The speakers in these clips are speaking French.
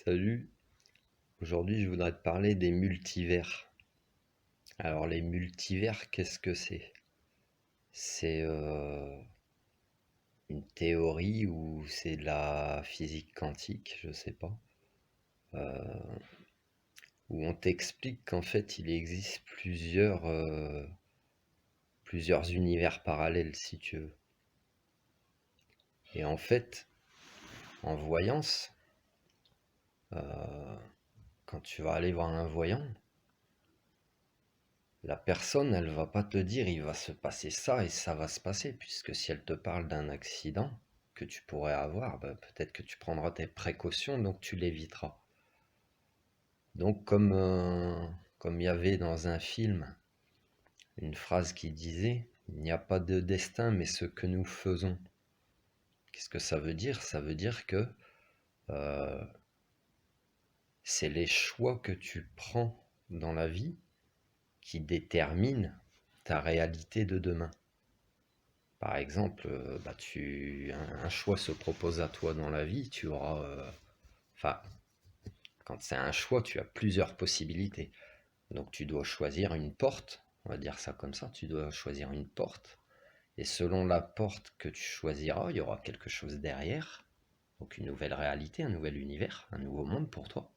Salut, aujourd'hui je voudrais te parler des multivers. Alors les multivers, qu'est-ce que c'est? C'est une théorie ou c'est de la physique quantique, je sais pas, euh, où on t'explique qu'en fait il existe plusieurs univers parallèles si tu veux. Et en fait, en voyance, euh, quand tu vas aller voir un voyant, la personne, elle va pas te dire il va se passer ça et ça va se passer, puisque si elle te parle d'un accident que tu pourrais avoir, ben, peut-être que tu prendras tes précautions, donc tu l'éviteras. Donc comme il y avait dans un film une phrase qui disait il n'y a pas de destin mais ce que nous faisons. Qu'est-ce que ça veut dire? Ça veut dire que euh, c'est les choix que tu prends dans la vie qui déterminent ta réalité de demain. Par exemple, un choix se propose à toi dans la vie, tu auras... Enfin, quand c'est un choix, tu as plusieurs possibilités. Donc tu dois choisir une porte, on va dire ça comme ça, tu dois choisir une porte. Et selon la porte que tu choisiras, il y aura quelque chose derrière. Donc une nouvelle réalité, un nouvel univers, un nouveau monde pour toi.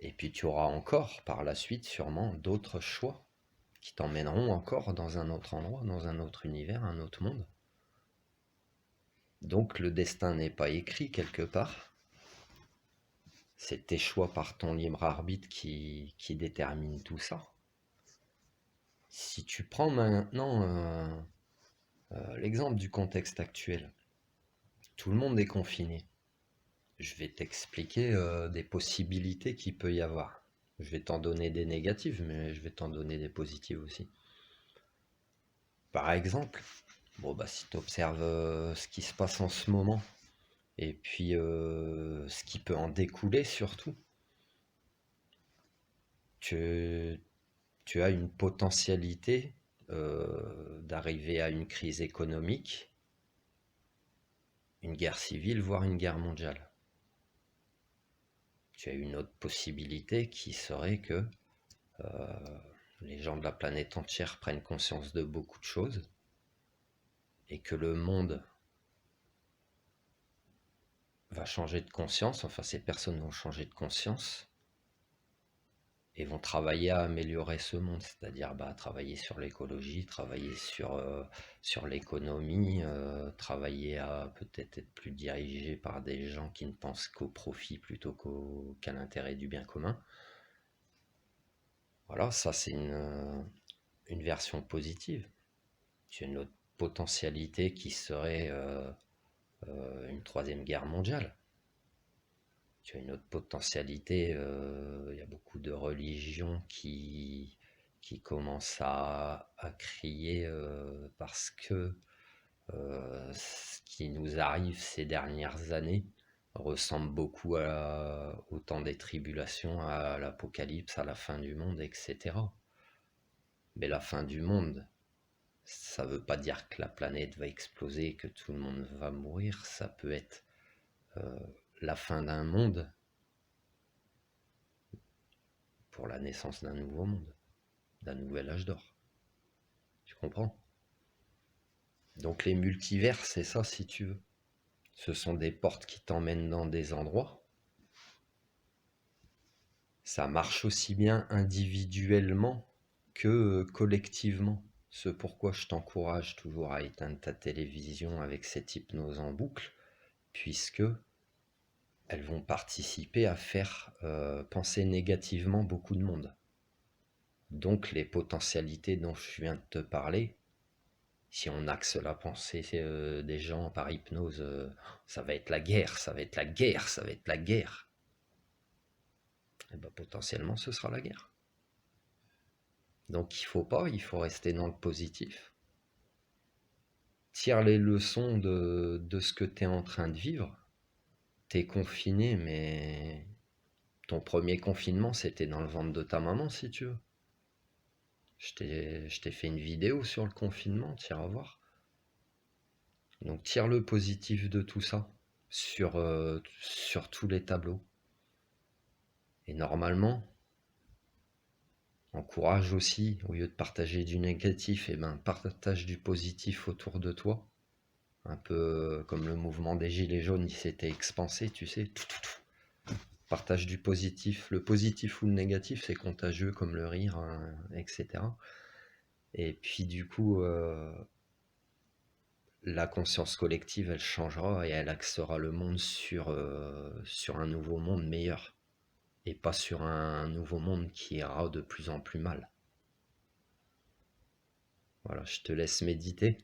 Et puis tu auras encore par la suite sûrement d'autres choix qui t'emmèneront encore dans un autre endroit, dans un autre univers, un autre monde. Donc le destin n'est pas écrit quelque part. C'est tes choix par ton libre arbitre qui déterminent tout ça. Si tu prends maintenant l'exemple du contexte actuel, tout le monde est confiné. Je vais t'expliquer des possibilités qu'il peut y avoir. Je vais t'en donner des négatives, mais je vais t'en donner des positives aussi. Par exemple, si tu observes ce qui se passe en ce moment, et puis ce qui peut en découler surtout, tu, tu as une potentialité d'arriver à une crise économique, une guerre civile, voire une guerre mondiale. Tu as une autre possibilité qui serait que les gens de la planète entière prennent conscience de beaucoup de choses et que le monde va changer de conscience, enfin ces personnes vont changer de conscience et vont travailler à améliorer ce monde, c'est-à-dire travailler sur l'écologie, travailler sur l'économie, travailler à peut-être être plus dirigé par des gens qui ne pensent qu'au profit plutôt qu'à l'intérêt du bien commun. Voilà, ça c'est une version positive. C'est une autre potentialité qui serait une troisième guerre mondiale. Tu as une autre potentialité, il y a beaucoup de religions qui commencent à crier parce que ce qui nous arrive ces dernières années ressemble beaucoup au temps des tribulations, à l'apocalypse, à la fin du monde, etc. Mais la fin du monde, ça ne veut pas dire que la planète va exploser, que tout le monde va mourir, ça peut être euh, la fin d'un monde pour la naissance d'un nouveau monde, d'un nouvel âge d'or. Tu comprends? Donc les multivers, c'est ça si tu veux. Ce sont des portes qui t'emmènent dans des endroits. Ça marche aussi bien individuellement que collectivement. Ce pourquoi je t'encourage toujours à éteindre ta télévision avec cette hypnose en boucle, puisque elles vont participer à faire penser négativement beaucoup de monde. Donc les potentialités dont je viens de te parler, si on axe la pensée des gens par hypnose, ça va être la guerre, ça va être la guerre, ça va être la guerre. Et potentiellement ce sera la guerre. Donc il faut rester dans le positif. Tire les leçons de ce que tu es en train de vivre. T'es confiné, mais ton premier confinement, c'était dans le ventre de ta maman, si tu veux. Je t'ai fait une vidéo sur le confinement, tire à voir. Donc tire le positif de tout ça. sur tous les tableaux. Et normalement, encourage aussi, au lieu de partager du négatif, et ben partage du positif autour de toi. Un peu comme le mouvement des Gilets jaunes, il s'était expansé, tu sais. Partage du positif. Le positif ou le négatif, c'est contagieux comme le rire, hein, etc. Et puis du coup, la conscience collective, elle changera et elle axera le monde sur un nouveau monde meilleur. Et pas sur un nouveau monde qui ira de plus en plus mal. Voilà, je te laisse méditer.